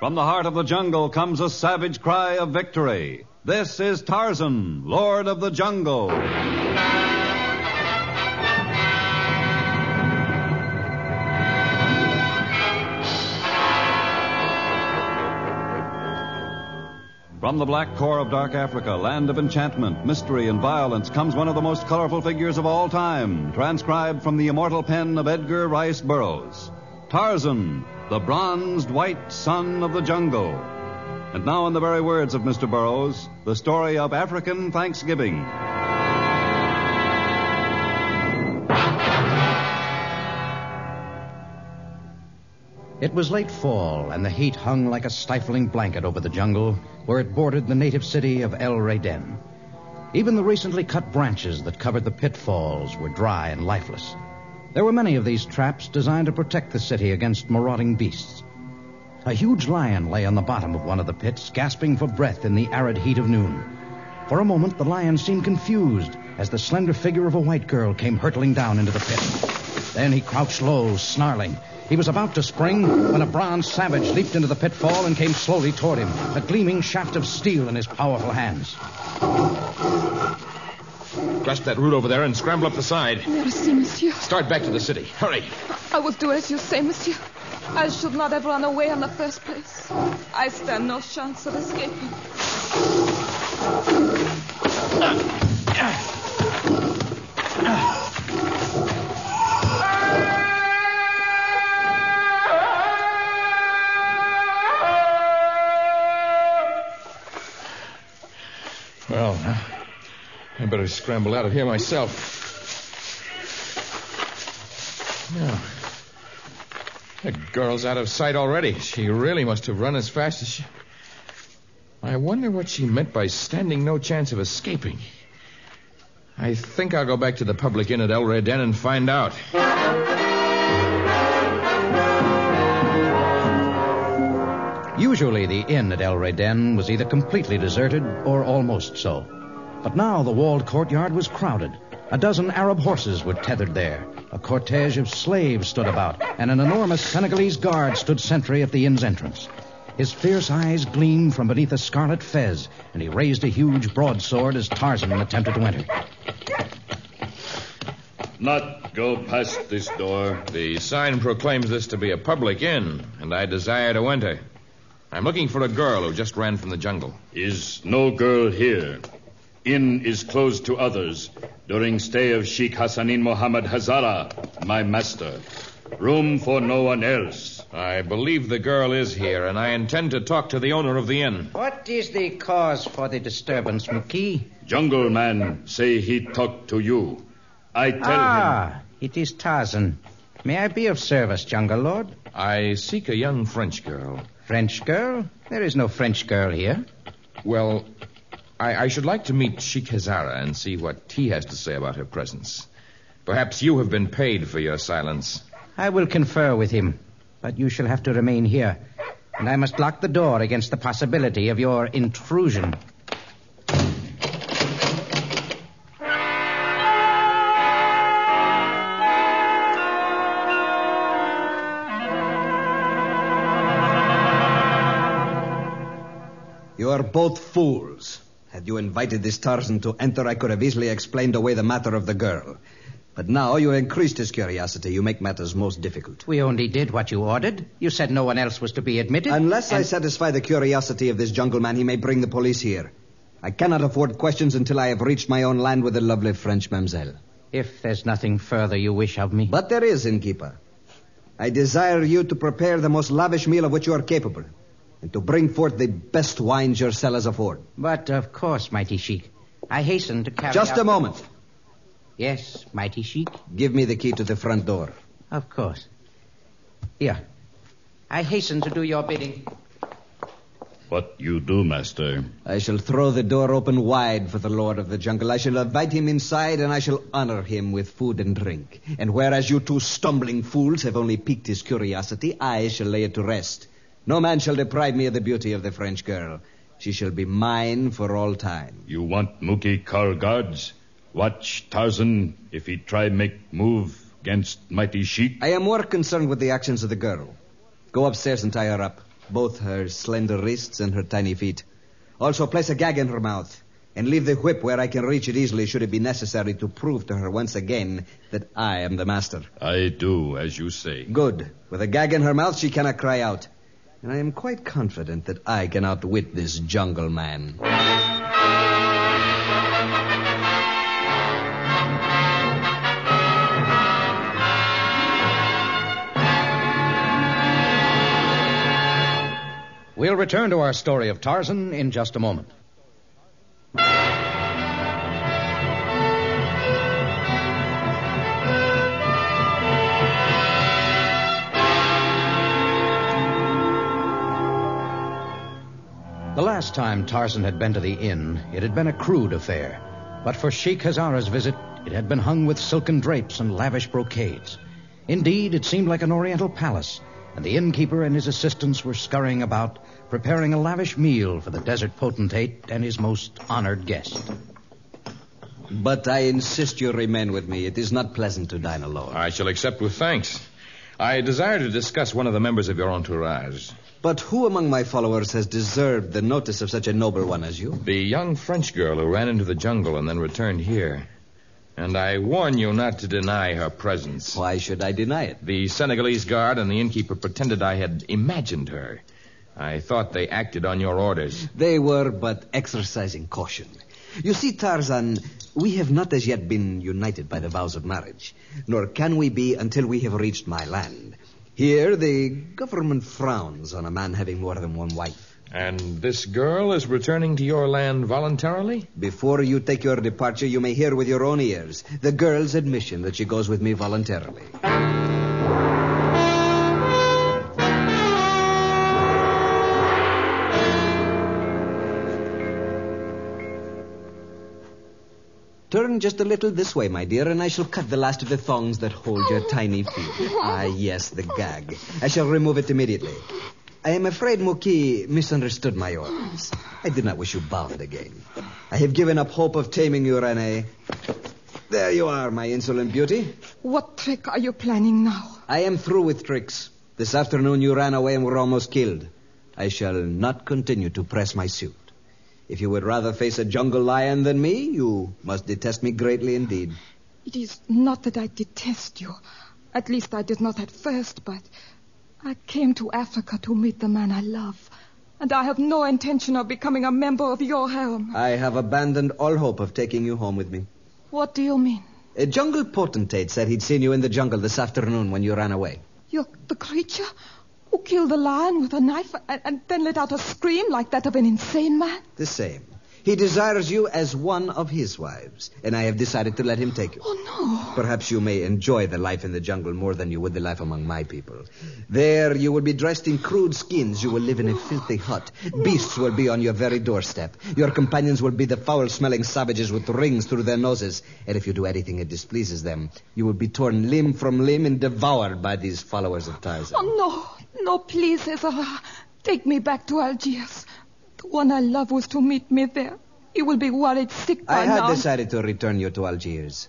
From the heart of the jungle comes a savage cry of victory. This is Tarzan, Lord of the Jungle. From the black core of dark Africa, land of enchantment, mystery, and violence, comes one of the most colorful figures of all time, transcribed from the immortal pen of Edgar Rice Burroughs. Tarzan, the bronzed white son of the jungle. And now, in the very words of Mr. Burroughs, the story of African Thanksgiving. It was late fall, and the heat hung like a stifling blanket over the jungle where it bordered the native city of El Reyden. Even the recently cut branches that covered the pitfalls were dry and lifeless. There were many of these traps designed to protect the city against marauding beasts. A huge lion lay on the bottom of one of the pits, gasping for breath in the arid heat of noon. For a moment, the lion seemed confused as the slender figure of a white girl came hurtling down into the pit. Then he crouched low, snarling. He was about to spring when a bronze savage leaped into the pitfall and came slowly toward him, a gleaming shaft of steel in his powerful hands. Grasp that root over there and scramble up the side. Merci, monsieur. Start back to the city. Hurry. I will do as you say, monsieur. I should not have run away in the first place. I stand no chance of escaping. Well, I better scramble out of here myself. Now, the girl's out of sight already. She really must have run as fast as she... I wonder what she meant by standing no chance of escaping. I think I'll go back to the public inn at El Reyden and find out. Usually the inn at El Reyden was either completely deserted or almost so. But now the walled courtyard was crowded. A dozen Arab horses were tethered there. A cortege of slaves stood about, and an enormous Senegalese guard stood sentry at the inn's entrance. His fierce eyes gleamed from beneath a scarlet fez, and he raised a huge broadsword as Tarzan attempted to enter. Not go past this door. The sign proclaims this to be a public inn, and I desire to enter. I'm looking for a girl who just ran from the jungle. Is no girl here. Inn is closed to others during stay of Sheikh Hassanin Mohammed Hazara, my master. Room for no one else. I believe the girl is here, and I intend to talk to the owner of the inn. What is the cause for the disturbance, Muki? Jungle man say he talk to you. I tell him... It is Tarzan. May I be of service, Jungle Lord? I seek a young French girl. French girl? There is no French girl here. Well, I should like to meet Sheikh Hazara and see what he has to say about her presence. Perhaps you have been paid for your silence. I will confer with him, but you shall have to remain here, and I must lock the door against the possibility of your intrusion. You are both fools. Had you invited this Tarzan to enter, I could have easily explained away the matter of the girl. But now you increased his curiosity. You make matters most difficult. We only did what you ordered. You said no one else was to be admitted. Unless I satisfy the curiosity of this jungle man, he may bring the police here. I cannot afford questions until I have reached my own land with the lovely French mamselle. If there's nothing further you wish of me. But there is, innkeeper. I desire you to prepare the most lavish meal of which you are capable, and to bring forth the best wines your cellars afford. But, of course, mighty Sheik. I hasten to carry Just out... a moment. Yes, mighty Sheik? Give me the key to the front door. Of course. Here. I hasten to do your bidding. What you do, master? I shall throw the door open wide for the Lord of the Jungle. I shall invite him inside, and I shall honor him with food and drink. And whereas you two stumbling fools have only piqued his curiosity, I shall lay it to rest. No man shall deprive me of the beauty of the French girl. She shall be mine for all time. You want Muki call guards? Watch Tarzan if he try make move against mighty Sheik. I am more concerned with the actions of the girl. Go upstairs and tie her up. both her slender wrists and her tiny feet. Also, place a gag in her mouth and leave the whip where I can reach it easily should it be necessary to prove to her once again that I am the master. I do as you say. Good. With a gag in her mouth, she cannot cry out. And I am quite confident that I can outwit this jungle man. We'll return to our story of Tarzan in just a moment. The last time Tarzan had been to the inn, it had been a crude affair. But for Sheik Hazara's visit, it had been hung with silken drapes and lavish brocades. Indeed, it seemed like an oriental palace, and the innkeeper and his assistants were scurrying about, preparing a lavish meal for the desert potentate and his most honored guest. But I insist you remain with me. It is not pleasant to dine alone. I shall accept with thanks. I desire to discuss one of the members of your entourage. But who among my followers has deserved the notice of such a noble one as you? The young French girl who ran into the jungle and then returned here. And I warn you not to deny her presence. Why should I deny it? The Senegalese guard and the innkeeper pretended I had imagined her. I thought they acted on your orders. They were but exercising caution. You see, Tarzan, we have not as yet been united by the vows of marriage, nor can we be until we have reached my land. Here, the government frowns on a man having more than one wife. And this girl is returning to your land voluntarily? Before you take your departure, you may hear with your own ears the girl's admission that she goes with me voluntarily. Turn just a little this way, my dear, and I shall cut the last of the thongs that hold your tiny feet. Ah, yes, the gag. I shall remove it immediately. I am afraid Muki misunderstood my orders. I did not wish you bound again. I have given up hope of taming you, Renee. There you are, my insolent beauty. What trick are you planning now? I am through with tricks. This afternoon you ran away and were almost killed. I shall not continue to press my suit. If you would rather face a jungle lion than me, you must detest me greatly indeed. It is not that I detest you. At least I did not at first, but I came to Africa to meet the man I love. And I have no intention of becoming a member of your harem. I have abandoned all hope of taking you home with me. What do you mean? A jungle potentate said he'd seen you in the jungle this afternoon when you ran away. You're the creature who killed the lion with a knife and then let out a scream like that of an insane man? The same. He desires you as one of his wives, and I have decided to let him take you. Oh, no. Perhaps you may enjoy the life in the jungle more than you would the life among my people. There you will be dressed in crude skins. You will live in a filthy hut. Beasts will be on your very doorstep. Your companions will be the foul-smelling savages with rings through their noses. And if you do anything that displeases them, you will be torn limb from limb and devoured by these followers of Tarzan. Oh, no. No, please, Ezra. Take me back to Algiers. The one I love was to meet me there. He will be worried sick by now. I had decided to return you to Algiers.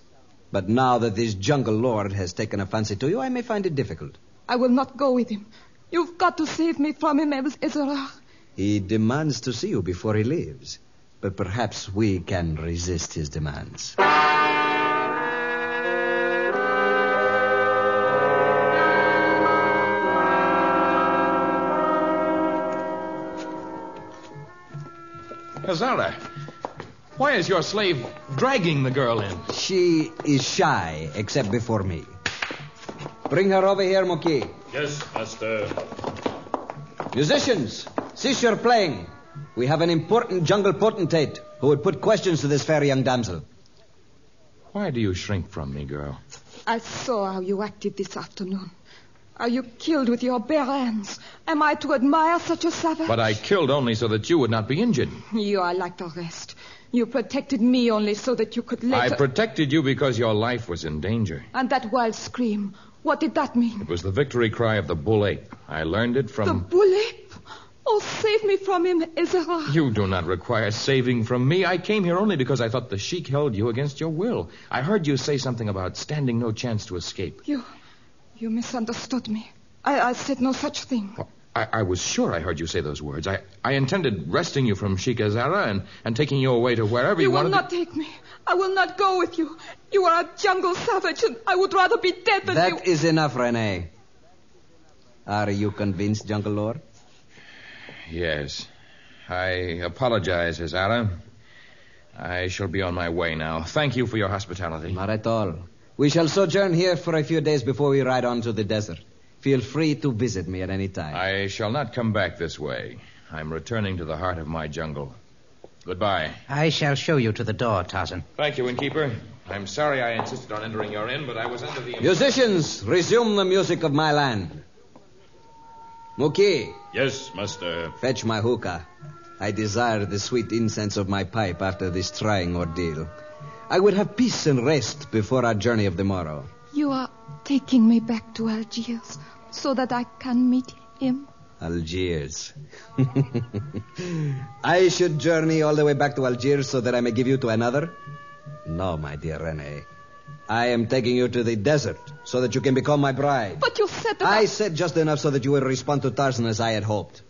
But now that this jungle lord has taken a fancy to you, I may find it difficult. I will not go with him. You've got to save me from him, Ezra. He demands to see you before he leaves. But perhaps we can resist his demands. Hazara, why is your slave dragging the girl in? She is shy, except before me. Bring her over here, Moki. Yes, master. Musicians, cease your playing. We have an important jungle potentate who would put questions to this fair young damsel. Why do you shrink from me, girl? I saw how you acted this afternoon. Are you killed with your bare hands? Am I to admire such a savage? But I killed only so that you would not be injured. You are like the rest. You protected me only so that you could later... I protected you because your life was in danger. And that wild scream, what did that mean? It was the victory cry of the bull ape. I learned it from... The bull ape? Oh, save me from him, Ezra. You do not require saving from me. I came here only because I thought the sheik held you against your will. I heard you say something about standing no chance to escape. You misunderstood me. I said no such thing. Well, I was sure I heard you say those words. I intended wresting you from Sheik Hazara and taking you away to wherever you wanted. You will not take me. I will not go with you. You are a jungle savage, and I would rather be dead than you. That is enough, Renee. Are you convinced, Jungle Lord? Yes. I apologize, Hazara. I shall be on my way now. Thank you for your hospitality. Not at all. We shall sojourn here for a few days before we ride on to the desert. Feel free to visit me at any time. I shall not come back this way. I'm returning to the heart of my jungle. Goodbye. I shall show you to the door, Tarzan. Thank you, innkeeper. I'm sorry I insisted on entering your inn, but I was under the... Musicians, resume the music of my land. Muki. Yes, master. Fetch my hookah. I desire the sweet incense of my pipe after this trying ordeal. I would have peace and rest before our journey of the morrow. You are taking me back to Algiers so that I can meet him? Algiers. I should journey all the way back to Algiers so that I may give you to another? No, my dear Renee. I am taking you to the desert so that you can become my bride. But you said that... I said just enough so that you will respond to Tarzan as I had hoped.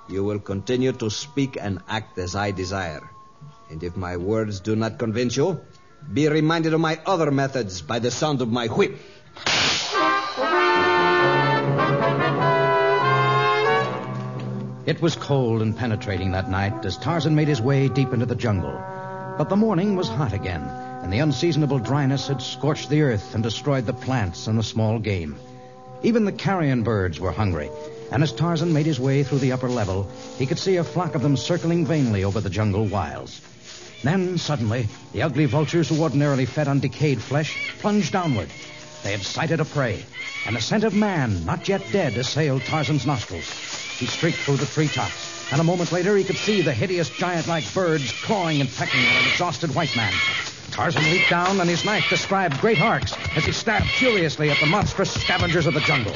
You will continue to speak and act as I desire. And if my words do not convince you, be reminded of my other methods by the sound of my whip. It was cold and penetrating that night as Tarzan made his way deep into the jungle. But the morning was hot again, and the unseasonable dryness had scorched the earth and destroyed the plants and the small game. Even the carrion birds were hungry, and as Tarzan made his way through the upper level, he could see a flock of them circling vainly over the jungle wilds. Then, suddenly, the ugly vultures who ordinarily fed on decayed flesh plunged downward. They had sighted a prey, and the scent of man, not yet dead, assailed Tarzan's nostrils. He streaked through the treetops, and a moment later he could see the hideous giant-like birds clawing and pecking at an exhausted white man. Tarzan leaped down, and his knife described great arcs as he stabbed furiously at the monstrous scavengers of the jungle.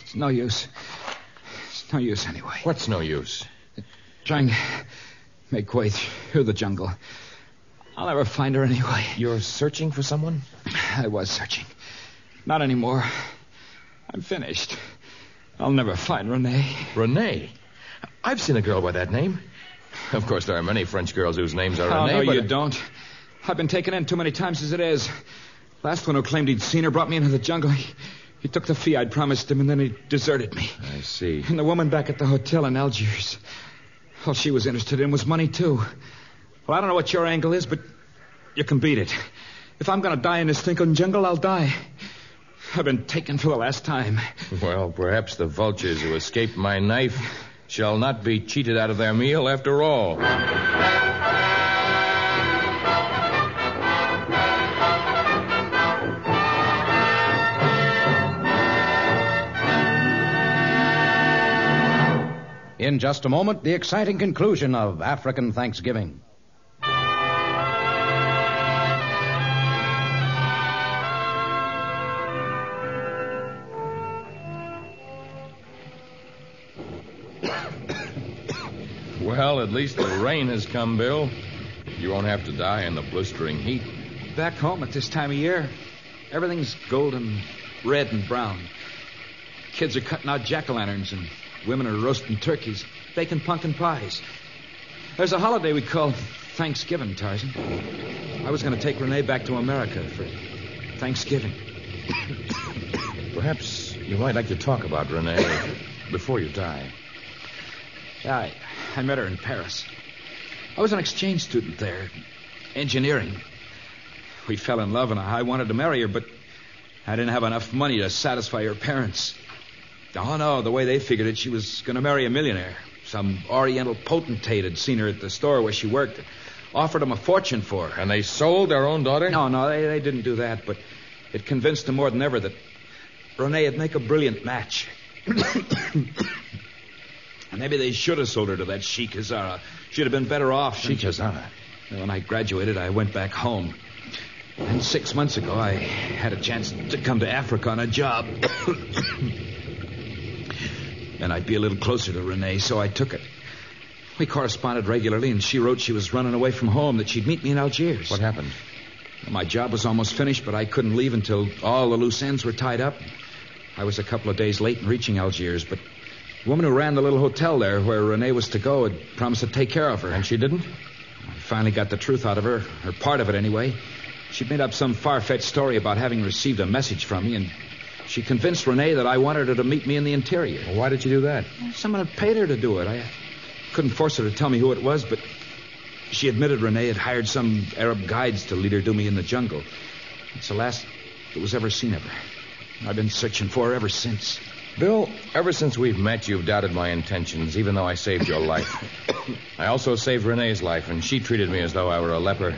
It's no use. It's no use anyway. What's no use? Trying to make way through the jungle. I'll never find her anyway. You're searching for someone? I was searching. Not anymore. I'm finished. I'll never find Renee. Renee? I've seen a girl by that name. Of course, there are many French girls whose names are Renee, no, but... you don't. I've been taken in too many times as it is. Last one who claimed he'd seen her brought me into the jungle. He took the fee I'd promised him, and then he deserted me. I see. And the woman back at the hotel in Algiers. All she was interested in was money, too. Well, I don't know what your angle is, but you can beat it. If I'm going to die in this stinking jungle, I'll die. I've been taken for the last time. Well, perhaps the vultures who escaped my knife shall not be cheated out of their meal after all. In just a moment, the exciting conclusion of African Thanksgiving. Well, at least the rain has come, Bill. You won't have to die in the blistering heat. Back home at this time of year, everything's golden, red, and brown. Kids are cutting out jack-o'-lanterns, and women are roasting turkeys, baking pumpkin pies. There's a holiday we call Thanksgiving, Tarzan. I was going to take Renee back to America for Thanksgiving. Perhaps you might like to talk about Renee before you die. Yeah, I met her in Paris. I was an exchange student there, engineering. We fell in love, and I wanted to marry her, but I didn't have enough money to satisfy her parents. Oh, no, the way they figured it, she was going to marry a millionaire. Some oriental potentate had seen her at the store where she worked, offered him a fortune for her. And they sold their own daughter? No, they didn't do that, but it convinced them more than ever that Renee would make a brilliant match. Maybe they should have sold her to that Sheik Hazara. She'd have been better off. Sheik Hazara? When I graduated, I went back home. And 6 months ago, I had a chance to come to Africa on a job. And I'd be a little closer to Renee, so I took it. We corresponded regularly, and she wrote she was running away from home, that she'd meet me in Algiers. What happened? My job was almost finished, but I couldn't leave until all the loose ends were tied up. I was a couple of days late in reaching Algiers, but the woman who ran the little hotel there where Renee was to go had promised to take care of her. And she didn't? I finally got the truth out of her, or part of it anyway. She'd made up some far-fetched story about having received a message from me, and she convinced Renee that I wanted her to meet me in the interior. Well, why did you do that? Someone had paid her to do it. I couldn't force her to tell me who it was, but she admitted Renee had hired some Arab guides to lead her to me in the jungle. It's the last that was ever seen of her. I've been searching for her ever since. Bill, ever since we've met, you've doubted my intentions, even though I saved your life. I also saved Renee's life, and she treated me as though I were a leper.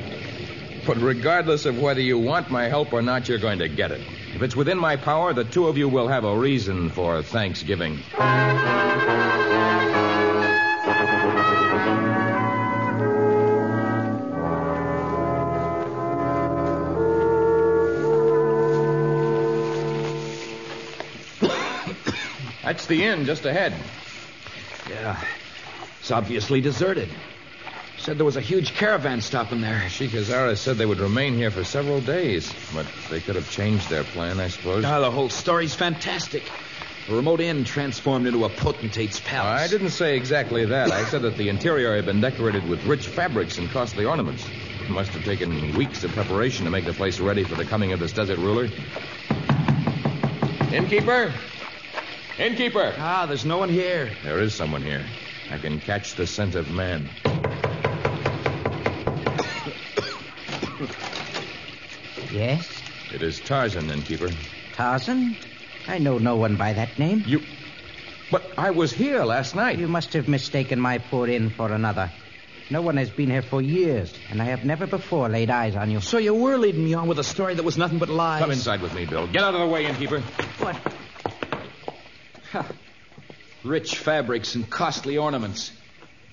But regardless of whether you want my help or not, you're going to get it. If it's within my power, the two of you will have a reason for Thanksgiving. That's the inn just ahead. Yeah, it's obviously deserted. Said there was a huge caravan stopping there. Sheikh Hazara said they would remain here for several days, but they could have changed their plan, I suppose. The whole story's fantastic. A remote inn transformed into a potentate's palace. I didn't say exactly that. I said that the interior had been decorated with rich fabrics and costly ornaments. It must have taken weeks of preparation to make the place ready for the coming of this desert ruler. Innkeeper? Innkeeper! There's no one here. There is someone here. I can catch the scent of man. Yes? It is Tarzan, innkeeper. Tarzan? I know no one by that name. But I was here last night. You must have mistaken my poor inn for another. No one has been here for years, and I have never before laid eyes on you. So you were leading me on with a story that was nothing but lies. Come inside with me, Bill. Get out of the way, innkeeper. What? Rich fabrics and costly ornaments.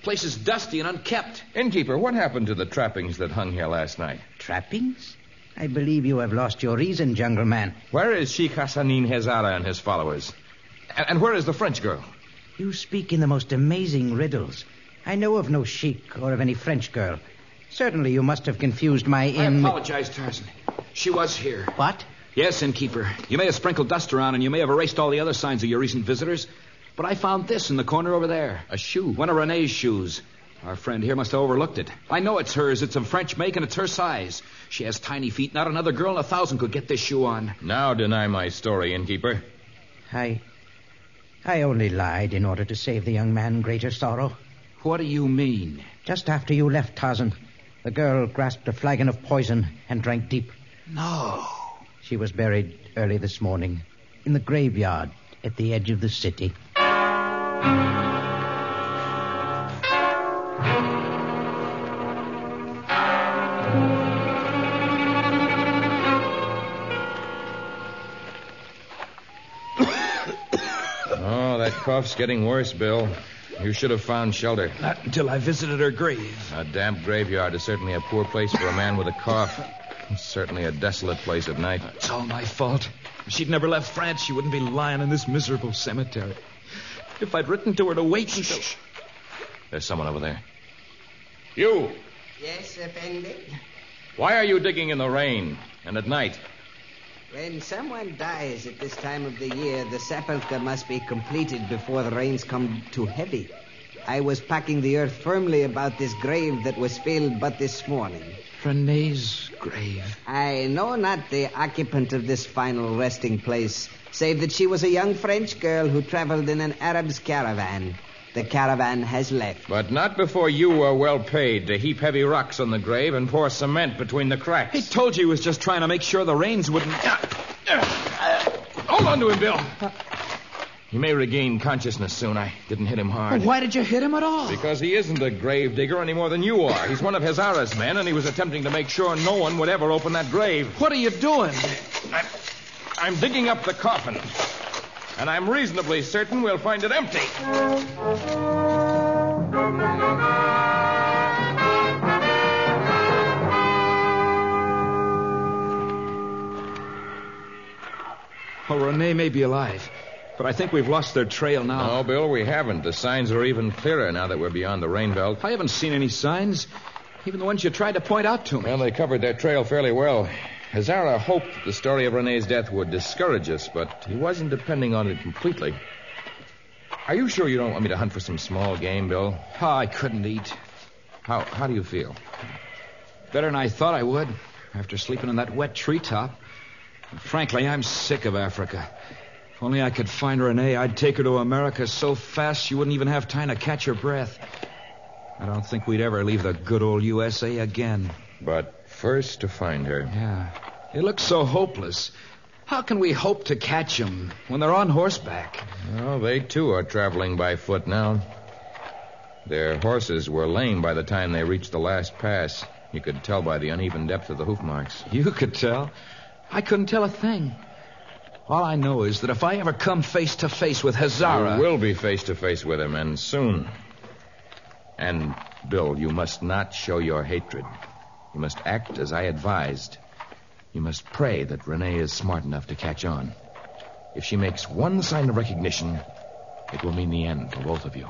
Place is dusty and unkept. Innkeeper, what happened to the trappings that hung here last night? Trappings? I believe you have lost your reason, jungle man. Where is Sheikh Hassanin Hazara and his followers? And where is the French girl? You speak in the most amazing riddles. I know of no sheik or of any French girl. Certainly you must have confused my inn. I apologize, Tarzan. She was here. What? Yes, innkeeper. You may have sprinkled dust around and you may have erased all the other signs of your recent visitors, but I found this in the corner over there. A shoe? One of Renee's shoes. Our friend here must have overlooked it. I know it's hers. It's of French make and it's her size. She has tiny feet. Not another girl in 1,000 could get this shoe on. Now deny my story, innkeeper. I only lied in order to save the young man greater sorrow. What do you mean? Just after you left, Tarzan, the girl grasped a flagon of poison and drank deep. No. She was buried early this morning in the graveyard at the edge of the city. Oh, that cough's getting worse, Bill. You should have found shelter. Not until I visited her grave. A damp graveyard is certainly a poor place for a man with a cough. It's certainly a desolate place at night. It's all my fault. If she'd never left France, she wouldn't be lying in this miserable cemetery. If I'd written to her to wait until... Shh. There's someone over there. You! Yes, Effendi? Why are you digging in the rain and at night? When someone dies at this time of the year, the sepulchre must be completed before the rains come too heavy. I was packing the earth firmly about this grave that was filled but this morning. Renee's grave. I know not the occupant of this final resting place, save that she was a young French girl who traveled in an Arab's caravan. The caravan has left. But not before you were well paid to heap heavy rocks on the grave and pour cement between the cracks. He told you he was just trying to make sure the rains wouldn't... Hold on to him, Bill. He may regain consciousness soon. I didn't hit him hard. Well, why did you hit him at all? Because he isn't a grave digger any more than you are. He's one of Hazara's men, and he was attempting to make sure no one would ever open that grave. What are you doing? I'm digging up the coffin. And I'm reasonably certain we'll find it empty. Oh, Renee may be alive, But I think we've lost their trail now. No, Bill, we haven't. The signs are even clearer now that we're beyond the rain belt. I haven't seen any signs, even the ones you tried to point out to me. Well, they covered their trail fairly well. Hazara hoped that the story of Renee's death would discourage us, but he wasn't depending on it completely. Are you sure you don't want me to hunt for some small game, Bill? Oh, I couldn't eat. How do you feel? Better than I thought I would, after sleeping in that wet treetop. And frankly, I'm sick of Africa. If only I could find Renee, I'd take her to America so fast she wouldn't even have time to catch her breath. I don't think we'd ever leave the good old USA again. But first to find her. Yeah. It looks so hopeless. How can we hope to catch them when they're on horseback? Well, they, too, are traveling by foot now. Their horses were lame by the time they reached the last pass. You could tell by the uneven depth of the hoof marks. You could tell. I couldn't tell a thing. All I know is that if I ever come face to face with Hazara... You will be face to face with him, and soon. And, Bill, you must not show your hatred. You must act as I advised. You must pray that Renee is smart enough to catch on. If she makes one sign of recognition, it will mean the end for both of you.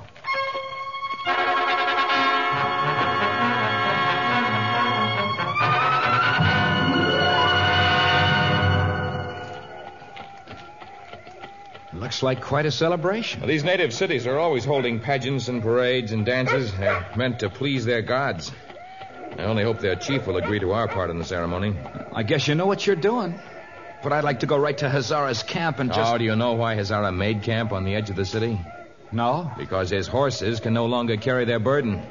Looks like quite a celebration. Well, these native cities are always holding pageants and parades and dances. They're meant to please their gods. I only hope their chief will agree to our part in the ceremony. I guess you know what you're doing. But I'd like to go right to Hazara's camp and just... Oh, do you know why Hazara made camp on the edge of the city? No. Because his horses can no longer carry their burden.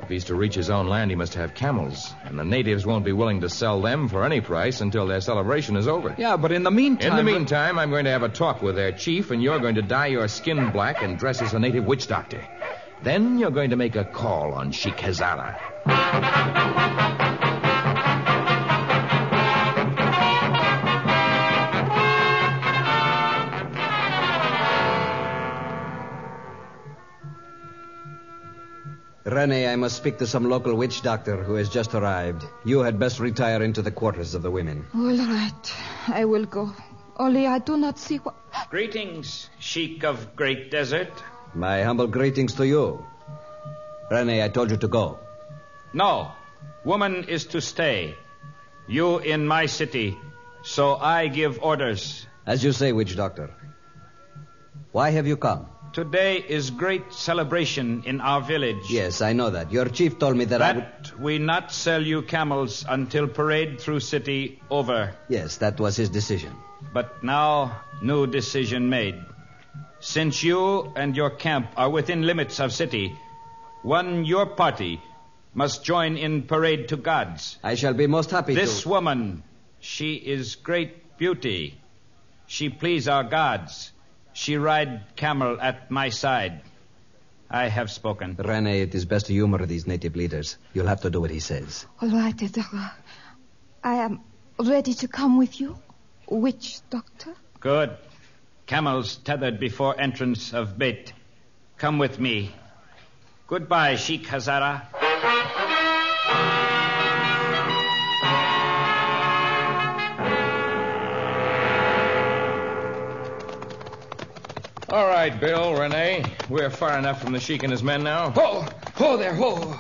If he's to reach his own land, he must have camels. And the natives won't be willing to sell them for any price until their celebration is over. Yeah, but in the meantime... In the meantime, I'm going to have a talk with their chief, and you're going to dye your skin black and dress as a native witch doctor. Then you're going to make a call on Sheikh Hazara. Rene, I must speak to some local witch doctor who has just arrived. You had best retire into the quarters of the women. All right. I will go. Only I do not see what... Greetings, Sheik of Great Desert. My humble greetings to you. Rene, I told you to go. No. Woman is to stay. You in my city. So I give orders. As you say, witch doctor. Why have you come? Today is great celebration in our village. Yes, I know that. Your chief told me that I would... we not sell you camels until parade through city over. Yes, that was his decision. But now, new decision made. Since you and your camp are within limits of city, your party must join in parade to gods. I shall be most happy This woman, she is great beauty. She please our gods. She ride camel at my side. I have spoken. Rene, it is best to humor these native leaders. You'll have to do what he says. All right, Edgar. I am ready to come with you. Witch doctor? Good. Camels tethered before entrance of Beit. Come with me. Goodbye, Sheikh Hazara. All right, Bill, Renee. We're far enough from the Sheik and his men now. Oh, there, whoa.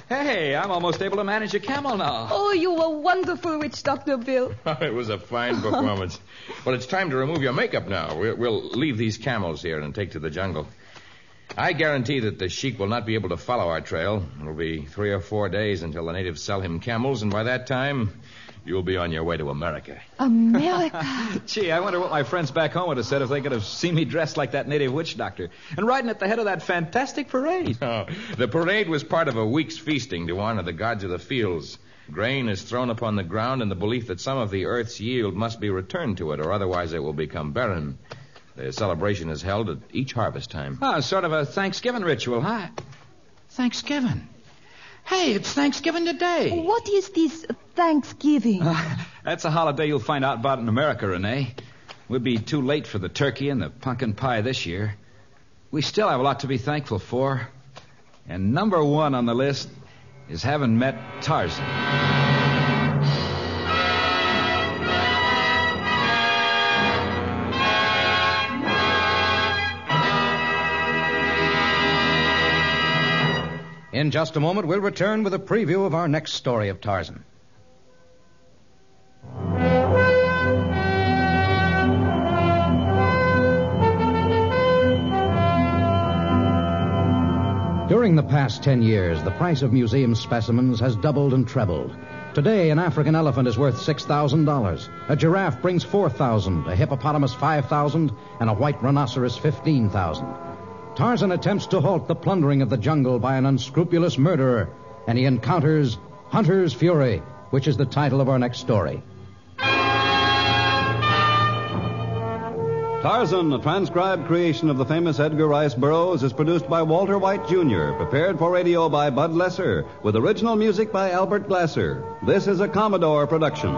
Hey, I'm almost able to manage a camel now. Oh, you were wonderful, witch doctor Bill. It was a fine performance. Well, it's time to remove your makeup now. We'll leave these camels here and take to the jungle. I guarantee that the Sheik will not be able to follow our trail. It'll be 3 or 4 days until the natives sell him camels, and by that time, you'll be on your way to America. America? Gee, I wonder what my friends back home would have said if they could have seen me dressed like that native witch doctor and riding at the head of that fantastic parade. Oh, the parade was part of a week's feasting to honor the gods of the fields. Grain is thrown upon the ground in the belief that some of the earth's yield must be returned to it, or otherwise it will become barren. The celebration is held at each harvest time. Oh, sort of a Thanksgiving ritual, huh? Thanksgiving. Hey, it's Thanksgiving today. What is this Thanksgiving? That's a holiday you'll find out about in America, Renee. We'll be too late for the turkey and the pumpkin pie this year. We still have a lot to be thankful for. And number 1 on the list is having met Tarzan. In just a moment, we'll return with a preview of our next story of Tarzan. During the past 10 years, the price of museum specimens has doubled and trebled. Today, an African elephant is worth $6,000. A giraffe brings $4,000, a hippopotamus $5,000, and a white rhinoceros $15,000. Tarzan attempts to halt the plundering of the jungle by an unscrupulous murderer, and he encounters Hunter's Fury, which is the title of our next story. Tarzan, a transcribed creation of the famous Edgar Rice Burroughs, is produced by Walter White, Jr., prepared for radio by Bud Lesser, with original music by Albert Glasser. This is a Commodore production.